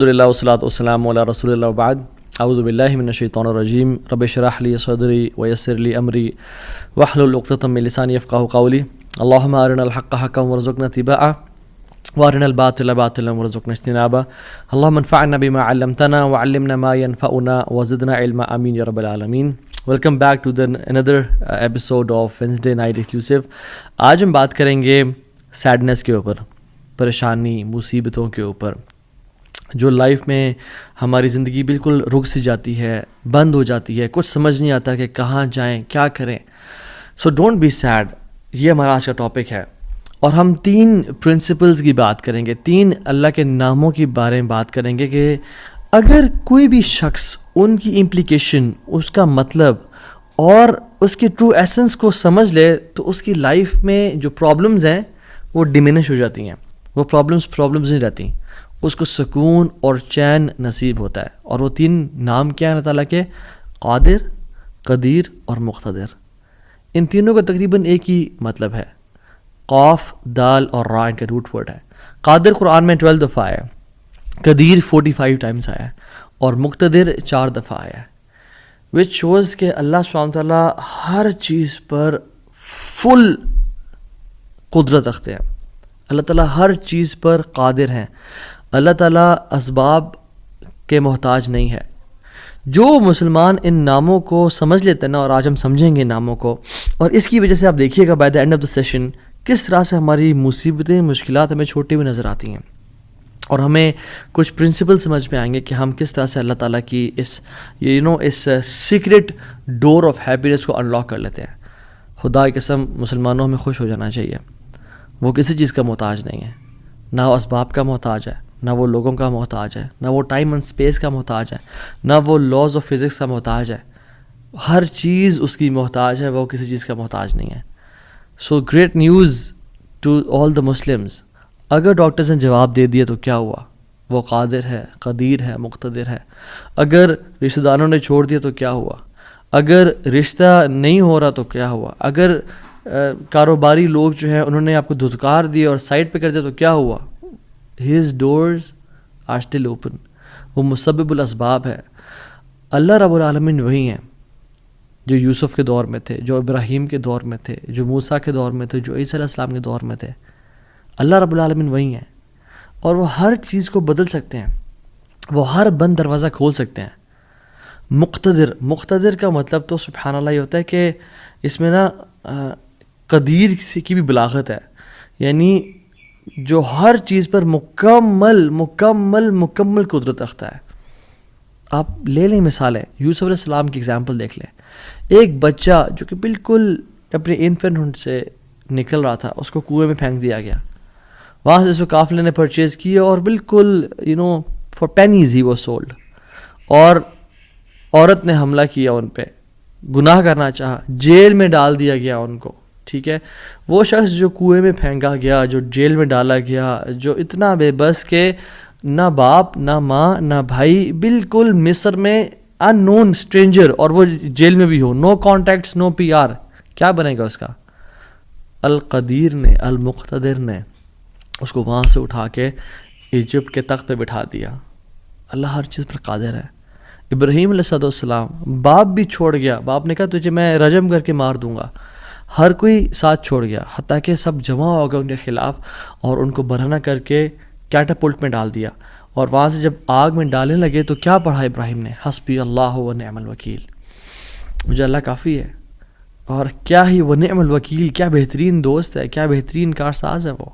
الحمدللہ والصلاۃ والسلام علی رسول اللہ وبعد اعوذ باللہ من الشیطان الرجیم رب اشرح لی صدری ویسر لی امری واحلل عقدۃ من لسانی یفقہوا قولی اللہم ارنا الحق حقا وارزقنا اتباعہ وارنا الباطل باطلا وارزقنا اجتنابہ اللہم انفعنا بما علمتنا وعلمنا ما ينفعنا وزدنا علما آمین یا رب العالمین. Welcome back to another episode of Wednesday Night Exclusive. آج ہم بات کریں گے سیڈنس کے اوپر، پریشانی، مصیبتوں کے اوپر، جو لائف میں ہماری زندگی بالکل رک سی جاتی ہے، بند ہو جاتی ہے، کچھ سمجھ نہیں آتا کہ کہاں جائیں، کیا کریں. سو ڈونٹ بی سیڈ، یہ ہمارا آج کا ٹاپک ہے. اور ہم 3 پرنسپلز کی بات کریں گے، 3 اللہ کے ناموں کے بارے میں بات کریں گے کہ اگر کوئی بھی شخص ان کی امپلیکیشن، اس کا مطلب اور اس کی ٹرو ایسنس کو سمجھ لے تو اس کی لائف میں جو پرابلمز ہیں وہ ڈیمینش ہو جاتی ہیں، وہ پرابلمز نہیں رہتی، اس کو سکون اور چین نصیب ہوتا ہے. اور وہ 3 نام کیا ہیں اللہ تعالیٰ کے؟ قادر، قدیر اور مقتدر. ان تینوں کا تقریباً ایک ہی مطلب ہے. قاف، دال اور را ان کا روٹ ورڈ ہے. قادر قرآن میں 12 دفعہ آیا ہے، قدیر 45 ٹائمز آیا ہے اور مقتدر 4 دفعہ آیا ہے. وچ شوز کہ اللہ سبحانہ وتعالیٰ ہر چیز پر فل قدرت رکھتے ہیں. اللہ تعالیٰ ہر چیز پر قادر ہیں. اللہ تعالیٰ اسباب کے محتاج نہیں ہے. جو مسلمان ان ناموں کو سمجھ لیتے ہیں نا، اور آج ہم سمجھیں گے ناموں کو، اور اس کی وجہ سے آپ دیکھیے گا by the end of the session کس طرح سے ہماری مصیبتیں، مشکلات ہمیں چھوٹی ہوئی نظر آتی ہیں، اور ہمیں کچھ پرنسپل سمجھ میں آئیں گے کہ ہم کس طرح سے اللہ تعالیٰ کی اس سیکرٹ ڈور آف ہیپینس کو انلاک کر لیتے ہیں. خدا کی قسم مسلمانوں ہمیں خوش ہو جانا چاہیے. وہ کسی چیز کا محتاج نہیں ہے، نہ وہ اسباب کا محتاج ہے، نہ وہ لوگوں کا محتاج ہے، نہ وہ ٹائم اینڈ اسپیس کا محتاج ہے، نہ وہ لاز آف فزکس کا محتاج ہے. ہر چیز اس کی محتاج ہے، وہ کسی چیز کا محتاج نہیں ہے. So great news to all the Muslims. اگر ڈاکٹرز نے جواب دے دیا تو کیا ہوا؟ وہ قادر ہے، قدیر ہے، مقتدر ہے. اگر رشتہ داروں نے چھوڑ دیا تو کیا ہوا؟ اگر رشتہ نہیں ہو رہا تو کیا ہوا؟ اگر کاروباری لوگ جو ہیں انہوں نے آپ کو دھتکار دیا اور سائڈ پہ کر دیا تو کیا ہوا؟ His doors are still open. وہ مسبب الاسباب ہے. اللہ رب العالمین وہی ہیں جو یوسف کے دور میں تھے، جو ابراہیم کے دور میں تھے، جو موسیٰ کے دور میں تھے، جو عیسیٰ علیہ السلام کے دور میں تھے. اللہ رب العالمین وہی ہیں، اور وہ ہر چیز کو بدل سکتے ہیں، وہ ہر بند دروازہ کھول سکتے ہیں. مقتدر کا مطلب تو سبحان اللہ یہ ہوتا ہے کہ اس میں نا قدیر کی بھی بلاغت ہے، یعنی جو ہر چیز پر مکمل قدرت رکھتا ہے. آپ لے لیں مثالیں، یوسف علیہ السلام کی اگزامپل دیکھ لیں. ایک بچہ جو کہ بالکل اپنے انفینٹ سے نکل رہا تھا، اس کو کنویں میں پھینک دیا گیا. وہاں سے اس کو قافلے نے پرچیز کیا اور بالکل for pennies he was sold. اور عورت نے حملہ کیا ان پہ، گناہ کرنا چاہا، جیل میں ڈال دیا گیا ان کو. ٹھیک ہے، وہ شخص جو کنویں میں پھینکا گیا، جو جیل میں ڈالا گیا، جو اتنا بے بس کہ نہ باپ، نہ ماں، نہ بھائی، بالکل مصر میں ان نون اسٹرینجر، اور وہ جیل میں بھی ہو، نو کانٹیکٹس، نو پی آر، کیا بنے گا اس کا؟ القدیر نے، المقتدر نے اس کو وہاں سے اٹھا کے ایجپٹ کے تخت پہ بٹھا دیا. اللہ ہر چیز پر قادر ہے. ابراہیم علیہ السلام باپ بھی چھوڑ گیا، باپ نے کہا تجھے میں رجم کر کے مار دوں گا. ہر کوئی ساتھ چھوڑ گیا، حتیٰ کہ سب جمع ہو گئے ان کے خلاف، اور ان کو برہنہ کر کے کیٹاپلٹ میں ڈال دیا. اور وہاں سے جب آگ میں ڈالنے لگے تو کیا پڑھا ابراہیم نے؟ حسبی اللہ و نعم الوکیل، مجھے اللہ کافی ہے. اور کیا ہی وہ نعم الوکیل، کیا بہترین دوست ہے، کیا بہترین کارساز ہے وہ.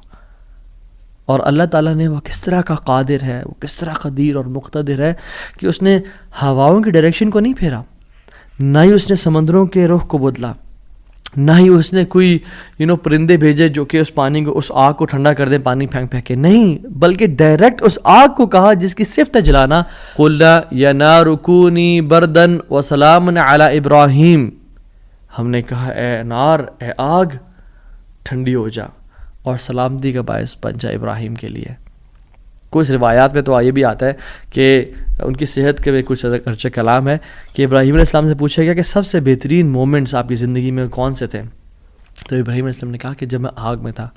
اور اللہ تعالیٰ نے وہ کس طرح کا قادر ہے، وہ کس طرح قدیر اور مقتدر ہے کہ اس نے ہواؤں کی ڈائریکشن کو نہیں پھیرا، نہ ہی اس نے سمندروں کے رخ کو بدلا، نہ ہی اس نے کوئی پرندے بھیجے جو کہ اس پانی کو، اس آگ کو ٹھنڈا کر دیں پانی پھینک کے. نہیں، بلکہ ڈائریکٹ اس آگ کو کہا جس کی صفت ہے جلانا، قُلْنَا يَا نَارُ كُونِي بَرْدًا وَسَلَامًا عَلَىٰ إِبْرَاهِيمَ. ہم نے کہا اے نار، اے آگ، ٹھنڈی ہو جا اور سلامتی کا باعث بن جا ابراہیم کے لیے. کچھ روایات میں تو یہ بھی آتا ہے کہ ان کی صحت کے بھی کچھ ارچہ کلام ہے کہ ابراہیم علیہ السلام سے پوچھا گیا کہ سب سے بہترین مومنٹس آپ کی زندگی میں کون سے تھے؟ تو ابراہیم علیہ السلام نے کہا کہ جب میں آگ میں تھا.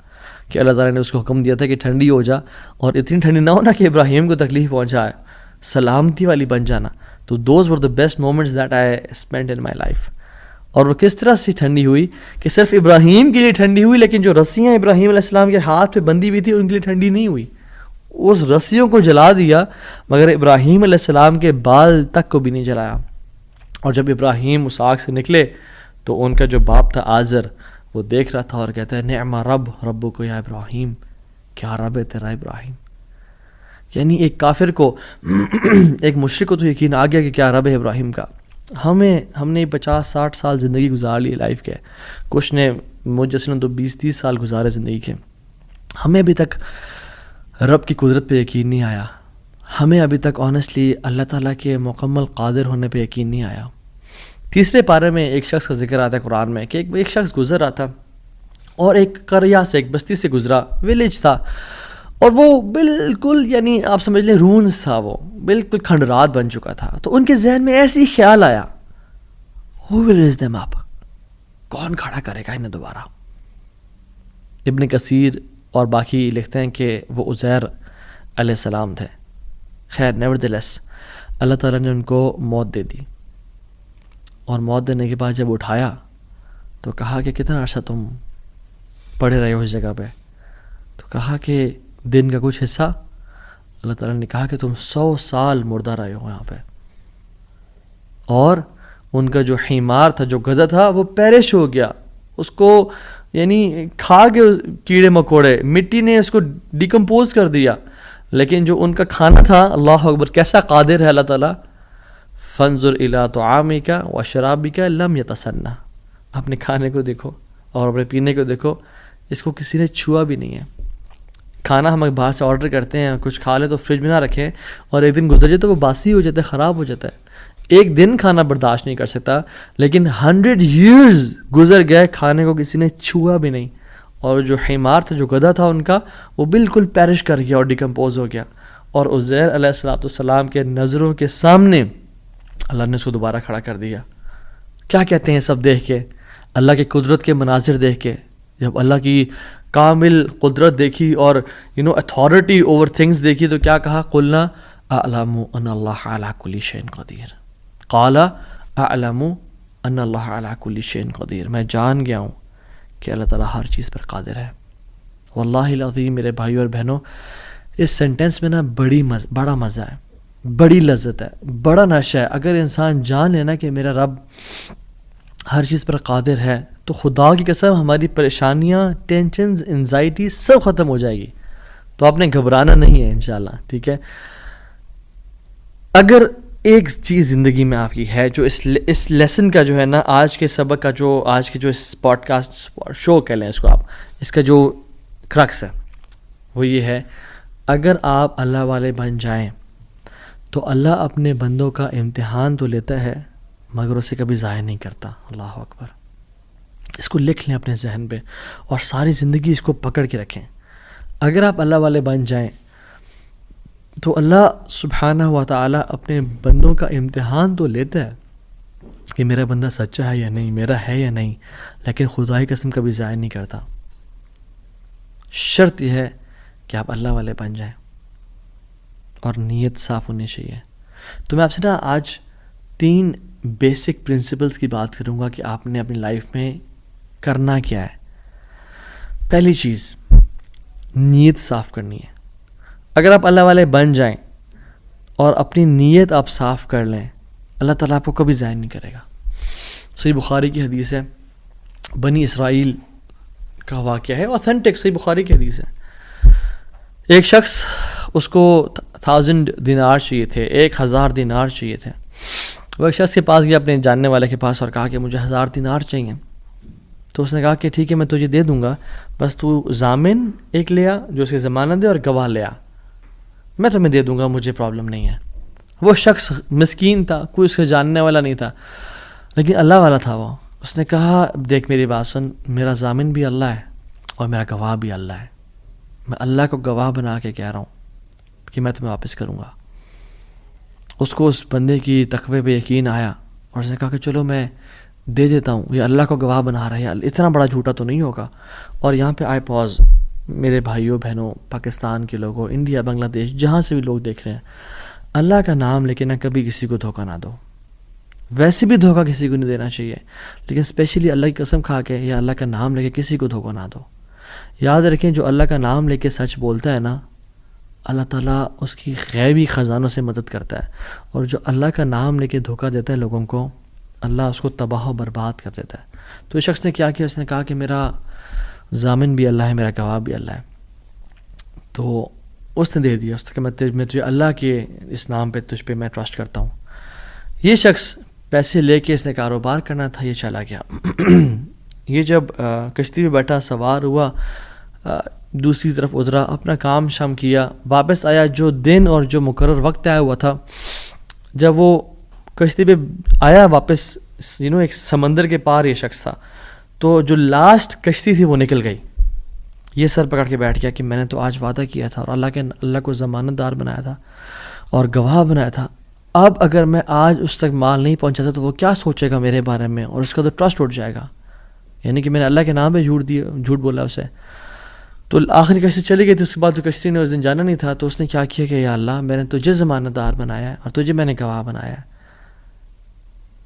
کہ اللہ تعالیٰ نے اس کو حکم دیا تھا کہ ٹھنڈی ہو جا، اور اتنی ٹھنڈی نہ ہونا کہ ابراہیم کو تکلیف پہنچائے، سلامتی والی بن جانا. تو those were the best moments that I spend in my life. اور وہ کس طرح سے ٹھنڈی ہوئی کہ صرف ابراہیم کے لیے ٹھنڈی ہوئی، لیکن جو رسیاں ابراہیم علیہ السلام کے ہاتھ پہ بندھی ہوئی تھی ان کے لیے ٹھنڈی نہیں ہوئی. اس رسیوں کو جلا دیا مگر ابراہیم علیہ السلام کے بال تک کو بھی نہیں جلایا. اور جب ابراہیم اس آگ سے نکلے تو ان کا جو باپ تھا آزر وہ دیکھ رہا تھا اور کہتا ہے نعم رب کو یا ابراہیم، کیا رب ہے تیرا ابراہیم. یعنی ایک کافر کو ایک مشرک کو تو یقین آ گیا کہ کیا رب ہے ابراہیم کا. ہم نے 50-60 سال زندگی گزار لی لائف کے، کچھ نے مجھ جیسے نے تو 20-30 سال گزارے زندگی کے. ہمیں ابھی تک رب کی قدرت پہ یقین نہیں آیا، ہمیں ابھی تک آنیسٹلی اللہ تعالیٰ کے مکمل قادر ہونے پہ یقین نہیں آیا. تیسرے پارے میں ایک شخص کا ذکر آتا ہے قرآن میں کہ ایک شخص گزر رہا تھا اور ایک قریہ سے، ایک بستی سے گزرا، ویلیج تھا، اور وہ بالکل یعنی آپ سمجھ لیں رونز تھا، وہ بالکل کھنڈرات بن چکا تھا. تو ان کے ذہن میں ایسی خیال آیا who will raise them up، کون کھڑا کرے گا انہیں دوبارہ. ابن کثیر اور باقی لکھتے ہیں کہ وہ عزیر علیہ السلام تھے. خیر نیورتھلیس اللہ تعالیٰ نے ان کو موت دے دی، اور موت دینے کے بعد جب اٹھایا تو کہا کہ کتنا عرصہ تم پڑے رہے ہو اس جگہ پہ. تو کہا کہ دن کا کچھ حصہ. اللہ تعالیٰ نے کہا کہ تم 100 سال مردہ رہے ہو یہاں پہ. اور ان کا جو حمار تھا، جو گدھا تھا، وہ پیرش ہو گیا، اس کو یعنی کھا کے کیڑے مکوڑے، مٹی نے اس کو ڈیکمپوز کر دیا. لیکن جو ان کا کھانا تھا، اللہ اکبر کیسا قادر ہے اللہ تعالیٰ. فانظر الی طعامک و شرابک لم یتسنہ، اپنے کھانے کو دیکھو اور اپنے پینے کو دیکھو، اس کو کسی نے چھوا بھی نہیں ہے. کھانا ہم باہر سے آرڈر کرتے ہیں، کچھ کھا لیں تو فریج میں نہ رکھیں، اور ایک دن گزر جائے تو وہ باسی ہو جاتا ہے، خراب ہو جاتا ہے. ایک دن کھانا برداشت نہیں کر سکتا، لیکن 100 years گزر گئے، کھانے کو کسی نے چھوا بھی نہیں. اور جو حمار تھا، جو گدھا تھا ان کا، وہ بالکل پیرش کر گیا اور ڈیکمپوز ہو گیا. اور عزیر علیہ السلام کے نظروں کے سامنے اللہ نے اس کو دوبارہ کھڑا کر دیا. کیا کہتے ہیں سب دیکھ کے، اللہ کی قدرت کے مناظر دیکھ کے، جب اللہ کی کامل قدرت دیکھی اور اتھارٹی اوور تھنگس دیکھی تو کیا کہا؟ قلنا اعلم ان اللہ علی کل شیء قدیر. قال اعلم ان اللہ علی کل شیء قدیر، میں جان گیا ہوں کہ اللہ تعالیٰ ہر چیز پر قادر ہے. واللہ العظیم میرے بھائیو اور بہنوں، اس سینٹنس میں نا بڑا مزہ ہے، بڑی لذت ہے، بڑا نشہ ہے. اگر انسان جان لینا کہ میرا رب ہر چیز پر قادر ہے تو خدا کی قسم ہماری پریشانیاں، ٹینشنز، انزائٹی سب ختم ہو جائے گی. تو آپ نے گھبرانا نہیں ہے انشاءاللہ، ٹھیک ہے. اگر ایک چیز زندگی میں آپ کی ہے جو اس لیسن کا جو ہے نا، آج کے سبق کا، جو آج کے جو اس پوڈ کاسٹ شو کہہ لیں اس کو آپ، اس کا جو کرکس ہے وہ یہ ہے، اگر آپ اللہ والے بن جائیں تو اللہ اپنے بندوں کا امتحان تو لیتا ہے مگر اسے کبھی ضائع نہیں کرتا. اللہ اکبر. اس کو لکھ لیں اپنے ذہن پہ اور ساری زندگی اس کو پکڑ کے رکھیں. اگر آپ اللہ والے بن جائیں تو اللہ سبحانہ و تعالیٰ اپنے بندوں کا امتحان تو لیتا ہے کہ میرا بندہ سچا ہے یا نہیں، میرا ہے یا نہیں، لیکن خدا کی قسم کبھی ضائع نہیں کرتا. شرط یہ ہے کہ آپ اللہ والے بن جائیں اور نیت صاف ہونی چاہیے. تو میں آپ سے نا آج 3 بیسک پرنسپلز کی بات کروں گا کہ آپ نے اپنی لائف میں کرنا کیا ہے. پہلی چیز، نیت صاف کرنی ہے. اگر آپ اللہ والے بن جائیں اور اپنی نیت آپ صاف کر لیں، اللہ تعالیٰ آپ کو کبھی ضائع نہیں کرے گا. صحیح بخاری کی حدیث ہے، بنی اسرائیل کا واقعہ ہے، اوتھینٹک صحیح بخاری کی حدیث ہے. ایک شخص، اس کو 1000 دینار چاہیے تھے، 1000 دینار چاہیے تھے. وہ ایک شخص کے پاس گیا، اپنے جاننے والے کے پاس، اور کہا کہ مجھے 1000 دینار چاہیے. تو اس نے کہا کہ ٹھیک ہے میں تجھے دے دوں گا، بس تو ضامن ایک لے آ جو اس کی ضمانت دے، اور گواہ لے آ، میں تمہیں دے دوں گا، مجھے پرابلم نہیں ہے. وہ شخص مسکین تھا، کوئی اس کے جاننے والا نہیں تھا، لیکن اللہ والا تھا وہ. اس نے کہا دیکھ میری بات سن، میرا ضامن بھی اللہ ہے اور میرا گواہ بھی اللہ ہے، میں اللہ کو گواہ بنا کے کہہ رہا ہوں کہ میں تمہیں واپس کروں گا. اس کو اس بندے کی تقوی پہ یقین آیا اور اس نے کہا کہ چلو میں دے دیتا ہوں، یہ اللہ کو گواہ بنا رہا ہے، اتنا بڑا جھوٹا تو نہیں ہوگا. اور یہاں پہ آئے پاز، میرے بھائیوں بہنوں، پاکستان کے لوگوں، انڈیا، بنگلہ دیش، جہاں سے بھی لوگ دیکھ رہے ہیں، اللہ کا نام لے کے نہ کبھی کسی کو دھوکہ نہ دو. ویسے بھی دھوکہ کسی کو نہیں دینا چاہیے، لیکن اسپیشلی اللہ کی قسم کھا کے یا اللہ کا نام لے کے کسی کو دھوکہ نہ دو. یاد رکھیں جو اللہ کا نام لے کے سچ بولتا ہے نا، اللہ تعالیٰ اس کی غیبی خزانوں سے مدد کرتا ہے، اور جو اللہ کا نام لے کے دھوکہ دیتا ہے لوگوں کو، اللہ اس کو تباہ و برباد کر دیتا ہے. تو اس شخص نے کیا کیا؟ اس نے کہا کہ میرا ضامن بھی اللہ ہے، میرا گواہ بھی اللہ ہے. تو اس نے دے دیا، اس نے کہا میں تجھے اللہ کے اس نام پہ تجھ پہ میں ٹرسٹ کرتا ہوں. یہ شخص پیسے لے کے اس نے کاروبار کرنا تھا، یہ چلا گیا. یہ جب کشتی پہ بیٹھا، سوار ہوا، دوسری طرف اترا، اپنا کام شام کیا، واپس آیا. جو دن اور جو مقرر وقت آیا ہوا تھا، جب وہ کشتی پہ آیا واپس، ایک سمندر کے پار یہ شخص تھا، تو جو لاسٹ کشتی تھی وہ نکل گئی. یہ سر پکڑ کے بیٹھ گیا کہ میں نے تو آج وعدہ کیا تھا اور اللہ کو ضمانت دار بنایا تھا اور گواہ بنایا تھا. اب اگر میں آج اس تک مال نہیں پہنچاتا تو وہ کیا سوچے گا میرے بارے میں، اور اس کا تو ٹرسٹ اٹھ جائے گا، یعنی کہ میں نے اللہ کے نام پہ جھوٹ بولا اسے. تو آخری کشتی چلی گئی تھی. اس کے بعد تو کشتی نے اس دن جانا نہیں تھا، تو اس نے کیا کیا کہ یا اللہ میں نے تجھے ضمانت دار بنایا ہے اور تجھے میں نے گواہ بنایا ہے،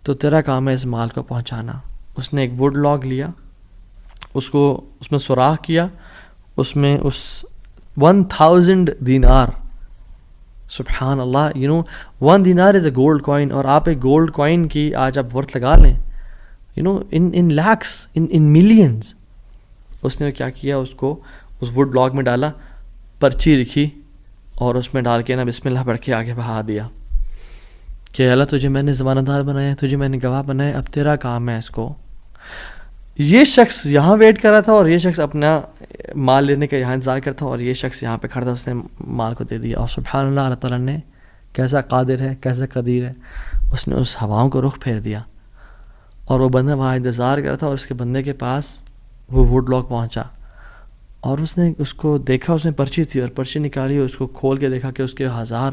تو تیرا کام ہے اس مال کو پہنچانا. اس نے ایک ووڈ لاگ لیا، اس میں سوراخ کیا، اس میں 1000 دینار. سبحان اللہ، 1 دینار از اے گولڈ کوائن، اور آپ ایک گولڈ کوائن کی آج آپ ورتھ لگا لیں، ان لیکس، ان ملینز. اس نے کیا کیا؟ اس کو اس ووڈ لاگ میں ڈالا، پرچی لکھی اور اس میں ڈال کے نا بسم اللہ پڑھ کے آگے بہا دیا کہ اللہ تجھے میں نے ضمانت دار بنایا، تجھے میں نے گواہ بنایا، اب تیرا کام ہے اس کو. یہ شخص یہاں ویٹ کر رہا تھا اور یہ شخص اپنا مال لینے کا یہاں انتظار کرتا، اور یہ شخص یہاں پہ کھڑا تھا، اس نے مال کو دے دیا. اور سبحان اللہ، اللہ تعالیٰ نے کیسا قادر ہے، کیسا قدیر ہے، اس نے اس ہواؤں کو رخ پھیر دیا، اور وہ بندہ وہاں انتظار کر رہا تھا، اور اس کے بندے کے پاس وہ ووڈ لاگ پہنچا، اور اس نے اس کو دیکھا، اس میں پرچی تھی، اور پرچی نکالی، اس کو کھول کے دیکھا کہ اس کے 1000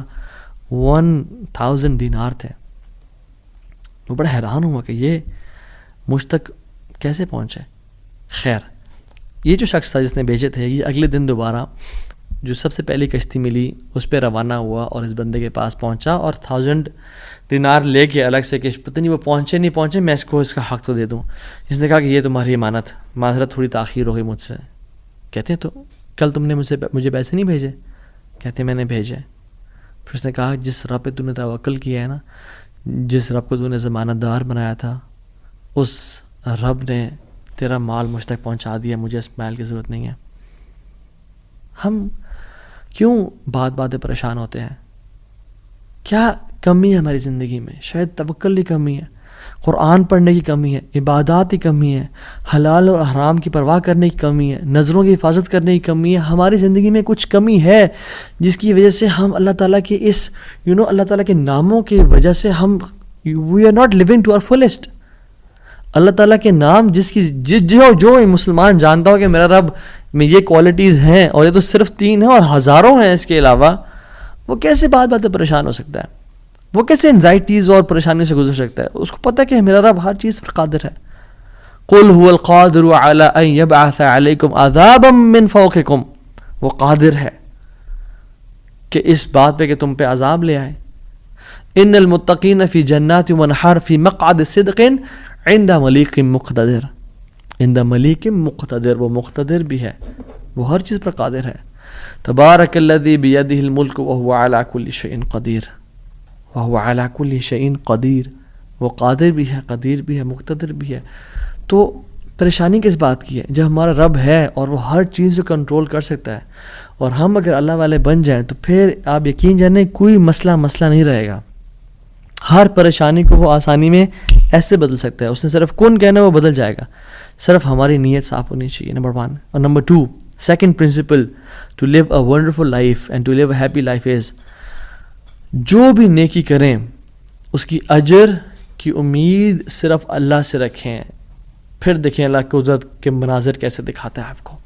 دینار تھے. وہ بڑا حیران ہوا کہ یہ مجھ تک کیسے پہنچے. خیر، یہ جو شخص تھا جس نے بیچے تھے، یہ اگلے دن دوبارہ جو سب سے پہلی کشتی ملی اس پہ روانہ ہوا اور اس بندے کے پاس پہنچا، اور 1000 دینار لے کے الگ سے کہ پتہ نہیں وہ پہنچے نہیں پہنچے، میں اس کو اس کا حق تو دے دوں. اس نے کہا کہ یہ تمہاری امانت، معذرت تھوڑی تاخیر ہو گئی مجھ سے. کہتے ہیں تو کل تم نے مجھے پیسے نہیں بھیجے؟ کہتے میں نے بھیجے. پھر اس نے کہا جس رب پہ تو نے توکل کیا ہے نا، جس رب کو تو نے ضمانت دار بنایا تھا، اس رب نے تیرا مال مجھ تک پہنچا دیا، مجھے اس مال کی ضرورت نہیں ہے. ہم کیوں بات پریشان ہوتے ہیں؟ کیا کمی ہے ہماری زندگی میں؟ شاید توکل کی کمی ہے، قرآن پڑھنے کی کمی ہے، عبادات کی کمی ہے، حلال اور حرام کی پرواہ کرنے کی کمی ہے، نظروں کی حفاظت کرنے کی کمی ہے. ہماری زندگی میں کچھ کمی ہے جس کی وجہ سے ہم اللہ تعالیٰ کے اس اللہ تعالیٰ کے ناموں کی وجہ سے ہم we are not living to our fullest. اللہ تعالیٰ کے نام جس کی جو مسلمان جانتا ہو کہ میرا رب میں یہ کوالٹیز ہیں، اور یہ تو صرف 3 ہیں اور ہزاروں ہیں اس کے علاوہ، وہ کیسے بات پریشان ہو سکتا ہے؟ وہ کیسے انزائٹیز اور پریشانی سے گزر سکتا ہے؟ اس کو پتہ کہ میرا رب ہر چیز پر قادر ہے. قل هو القادر على ان يبعث عليكم عذابا من فوقكم. وہ قادر ہے کہ اس بات پہ کہ تم پہ عذاب لے آئے. ان المتقین فی جنات ونہر فی مقعد صدق عند ملیک مقتدر. عند ملیک مقتدر، وہ مقتدر بھی ہے، وہ ہر چیز پر قادر ہے. تبارک الذی بیدہ الملک وهو علی کل شیء قدیر. وهو علی کل شیء قدیر، وہ قادر بھی ہے، قدیر بھی ہے، مقتدر بھی ہے. تو پریشانی کس بات کی ہے؟ جب ہمارا رب ہے اور وہ ہر چیز کو کنٹرول کر سکتا ہے، اور ہم اگر اللہ والے بن جائیں تو پھر آپ یقین جانیں کوئی مسئلہ نہیں رہے گا. ہر پریشانی کو وہ آسانی میں ایسے بدل سکتا ہے. اس نے صرف کن کہنا، وہ بدل جائے گا. صرف ہماری نیت صاف ہونی چاہیے، نمبر 1. اور number 2، second principle to live a wonderful life and to live a happy life is, جو بھی نیکی کریں اس کی اجر کی امید صرف اللہ سے رکھیں. پھر دیکھیں اللہ کی قدرت کے مناظر کیسے دکھاتا ہے آپ کو.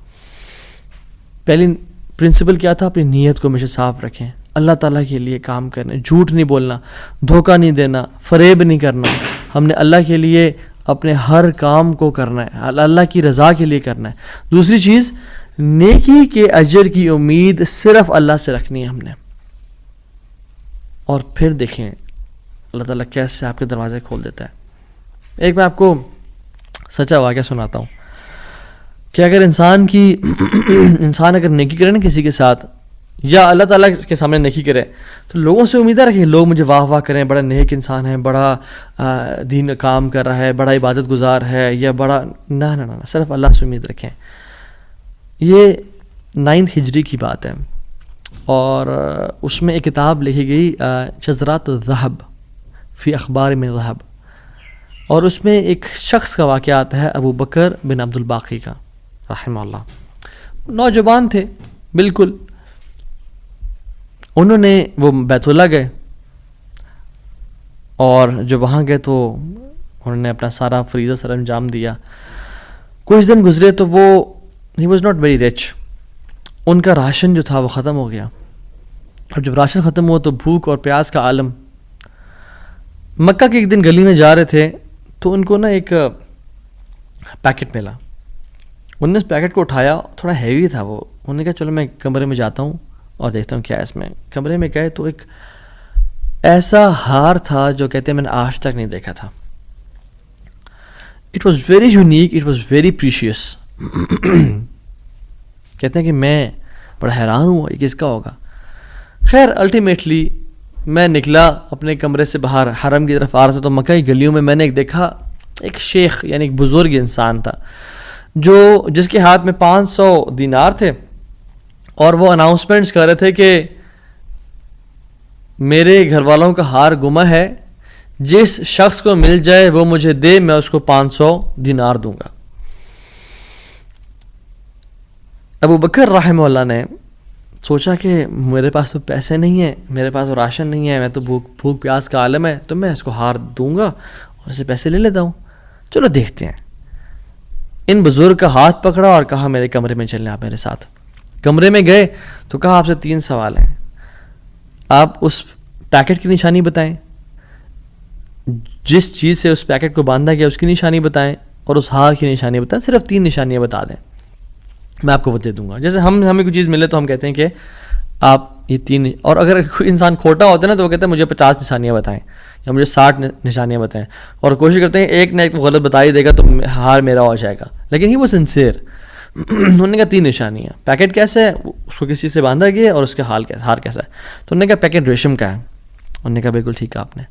پہلی پرنسپل کیا تھا؟ اپنی نیت کو ہمیشہ صاف رکھیں، اللہ تعالیٰ کے لیے کام کرنا، جھوٹ نہیں بولنا، دھوکہ نہیں دینا، فریب نہیں کرنا. ہم نے اللہ کے لیے اپنے ہر کام کو کرنا ہے، اللہ کی رضا کے لیے کرنا ہے. دوسری چیز، نیکی کے اجر کی امید صرف اللہ سے رکھنی ہے ہم نے. اور پھر دیکھیں اللہ تعالیٰ کیسے آپ کے دروازے کھول دیتا ہے. ایک میں آپ کو سچا واقعہ سناتا ہوں کہ اگر انسان اگر نیکی کرے نا کسی کے ساتھ, یا اللہ تعالیٰ کے سامنے نیکی کرے, تو لوگوں سے امید رکھے لوگ مجھے واہ واہ کریں, بڑا نیک انسان ہے, بڑا دین کام کر رہا ہے, بڑا عبادت گزار ہے, یا بڑا نہ صرف اللہ سے امید رکھیں. یہ 9 ہجری کی بات ہے, اور اس میں ایک کتاب لکھی گئی شذرات الذہب فی اخبار من ذہب, اور اس میں ایک شخص کا واقعہ آتا ہے ابو بکر بن عبد الباقی کا رحمہ اللہ. نوجوان تھے بالکل, انہوں نے وہ بیت اللہ گئے, اور جب وہاں گئے تو انہوں نے اپنا سارا فریضہ سر انجام دیا. کچھ دن گزرے تو وہ he was not very rich, ان کا راشن جو تھا وہ ختم ہو گیا. اب جب راشن ختم ہوا تو بھوک اور پیاس کا عالم. مکہ کے ایک دن گلی میں جا رہے تھے تو ان کو نا ایک پیکٹ ملا. انہوں نے اس پیکٹ کو اٹھایا, تھوڑا ہیوی تھا وہ. انہوں نے کہا چلو میں کمرے میں جاتا ہوں اور دیکھتا ہوں کیا ہے اس میں. کمرے میں گئے تو ایک ایسا ہار تھا جو کہتے ہیں میں نے آج تک نہیں دیکھا تھا. It was very unique, it was very precious. کہتے ہیں کہ میں بڑا حیران ہوا یہ کس کا ہوگا. خیر الٹیمیٹلی میں نکلا اپنے کمرے سے باہر, حرم کی طرف آ رہا تھا, تو مکہ کی گلیوں میں نے ایک دیکھا ایک شیخ یعنی ایک بزرگ انسان تھا جس کے ہاتھ میں 500 دینار تھے, اور وہ اناؤنسمنٹس کر رہے تھے کہ میرے گھر والوں کا ہار گما ہے, جس شخص کو مل جائے وہ مجھے دے, میں اس کو 500 دینار دوں گا. ابو بکر رحمہ اللہ نے سوچا کہ میرے پاس تو پیسے نہیں ہیں, میرے پاس تو راشن نہیں ہے, میں تو بھوک پیاس کا عالم ہے, تو میں اس کو ہار دوں گا اور اسے پیسے لے لیتا ہوں. چلو دیکھتے ہیں. ان بزرگ کا ہاتھ پکڑا اور کہا میرے کمرے میں چلیں آپ میرے ساتھ. کمرے میں گئے تو کہا آپ سے 3 سوال ہیں, آپ اس پیکٹ کی نشانی بتائیں, جس چیز سے اس پیکٹ کو باندھا گیا اس کی نشانی بتائیں, اور اس ہار کی نشانی بتائیں. صرف 3 نشانیاں بتا دیں, میں آپ کو وہ دے دوں گا. جیسے ہمیں کوئی چیز ملے تو ہم کہتے ہیں کہ آپ یہ 3, اور اگر کوئی انسان کھوٹا ہوتا ہے نا تو وہ کہتے ہیں مجھے 50 نشانیاں بتائیں یا مجھے 60 نشانیاں بتائیں, اور کوشش کرتے ہیں ایک نہ ایک غلط بتا ہی دے گا تو ہار میرا ہو جائے گا. لیکن ہی وہ سنسیئر. انہوں نے کہا 3 نشانیاں. پیکٹ کیسا ہے, اس کو کس چیز سے باندھا گیا, اور اس کا ہار کیسا ہے. تو انہوں نے کہا پیکٹ ریشم کا ہے. انہوں نے کہا بالکل ٹھیک کہا آپ نے.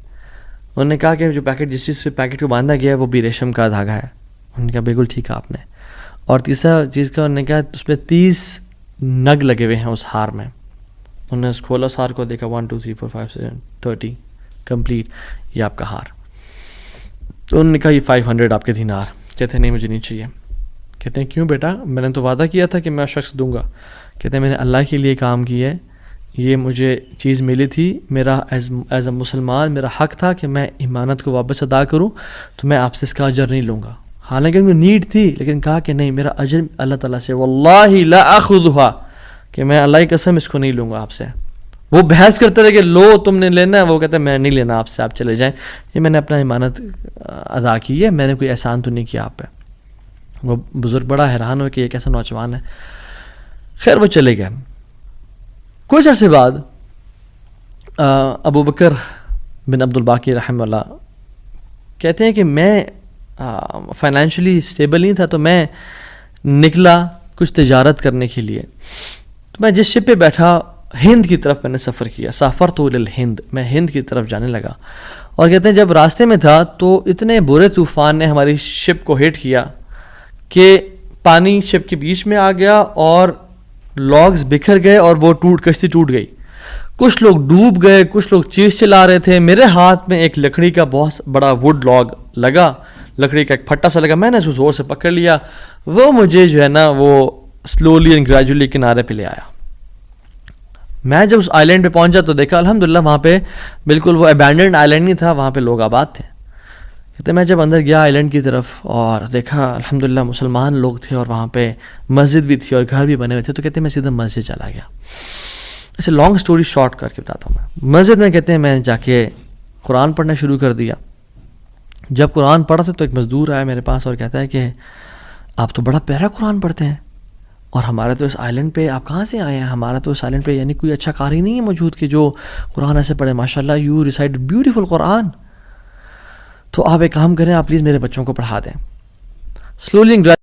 انہوں نے کہا کہ جو پیکٹ جس چیز سے پیکٹ کو باندھا گیا ہے وہ بھی ریشم کا دھاگا ہے. انہوں نے کہا بالکل ٹھیک کہا آپ نے. اور تیسرا چیز کا انہوں نے کہا اس میں 30 نگ لگے ہوئے ہیں اس ہار میں. انہوں نے کھولا اس ہار کو, دیکھا 1 2 3 4 5 6 30 کمپلیٹ, یہ آپ کا ہار. تو انہوں نے کہا یہ 500 آپ کے دینار. کہتے ہیں نہیں مجھے نہیں چاہیے. کہتے ہیں کیوں بیٹا, میں نے تو وعدہ کیا تھا کہ میں شخص دوں گا. کہتے ہیں میں نے اللہ کے لیے کام کیا ہے, یہ مجھے چیز ملی تھی, میرا ایز اے مسلمان میرا حق تھا کہ میں امانت کو واپس ادا کروں, تو میں آپ سے اس کا اجر نہیں لوں گا. حالانکہ ان کو نیڈ تھی, لیکن کہا کہ نہیں میرا اجر اللہ تعالیٰ سے, واللہ لا اخذھا, کہ میں اللہ کی قسم اس کو نہیں لوں گا آپ سے. وہ بحث کرتے تھے کہ لو تم نے لینا ہے, وہ کہتے ہیں میں نہیں لینا آپ سے, آپ چلے جائیں, یہ میں نے اپنا امانت ادا کی ہے, میں نے کوئی احسان تو نہیں کیا آپ پہ. وہ بزرگ بڑا حیران ہو کہ یہ کیسا نوجوان ہے. خیر وہ چلے گئے. کچھ عرصے بعد ابو بکر بن عبد الباقی رحمہ اللہ کہتے ہیں کہ میں فائنینشلی اسٹیبل نہیں تھا, تو میں نکلا کچھ تجارت کرنے کے لیے. تو میں جس شپ پہ بیٹھا ہند کی طرف میں نے سفر کیا, سافرت الی الہند, میں ہند کی طرف جانے لگا. اور کہتے ہیں جب راستے میں تھا تو اتنے برے طوفان نے ہماری شپ کو ہٹ کیا کہ پانی شپ کے بیچ میں آ گیا اور لاگز بکھر گئے اور وہ کشتی ٹوٹ گئی. کچھ لوگ ڈوب گئے, کچھ لوگ چیز چلا رہے تھے. میرے ہاتھ میں ایک لکڑی کا بہت بڑا ووڈ لاگ لگا, لکڑی کا ایک پھٹا سا لگا, میں نے اس کو زور سے پکڑ لیا. وہ مجھے جو ہے نا وہ سلولی اینڈ گریجولی کنارے پہ لے آیا. میں جب اس آئی لینڈ پہ پہنچا تو دیکھا الحمدللہ وہاں پہ بالکل وہ ابینڈنڈ آئی لینڈ نہیں تھا, وہاں پہ لوگ آباد تھے. کہتے میں جب اندر گیا آئی لینڈ کی طرف اور دیکھا الحمدللہ مسلمان لوگ تھے, اور وہاں پہ مسجد بھی تھی اور گھر بھی بنے ہوئے تھے. تو کہتے ہیں میں سیدھا مسجد چلا گیا. ایسے لانگ سٹوری شارٹ کر کے بتاتا ہوں میں. مسجد میں کہتے ہیں میں جا کے قرآن پڑھنا شروع کر دیا. جب قرآن پڑھا تھا تو ایک مزدور آیا میرے پاس اور کہتا ہے کہ آپ تو بڑا پیارا قرآن پڑھتے ہیں, اور ہمارا تو اس آئلینڈ پہ آپ کہاں سے آئے ہیں؟ ہمارا تو اس آئلینڈ پہ یعنی کوئی اچھا قاری نہیں ہے موجود کہ جو قرآن ایسے پڑھے. ماشاء اللہ یو ریسائٹ بیوٹیفل قرآن. تو آپ ایک کام کریں، آپ پلیز میرے بچوں کو پڑھا دیں. سلولی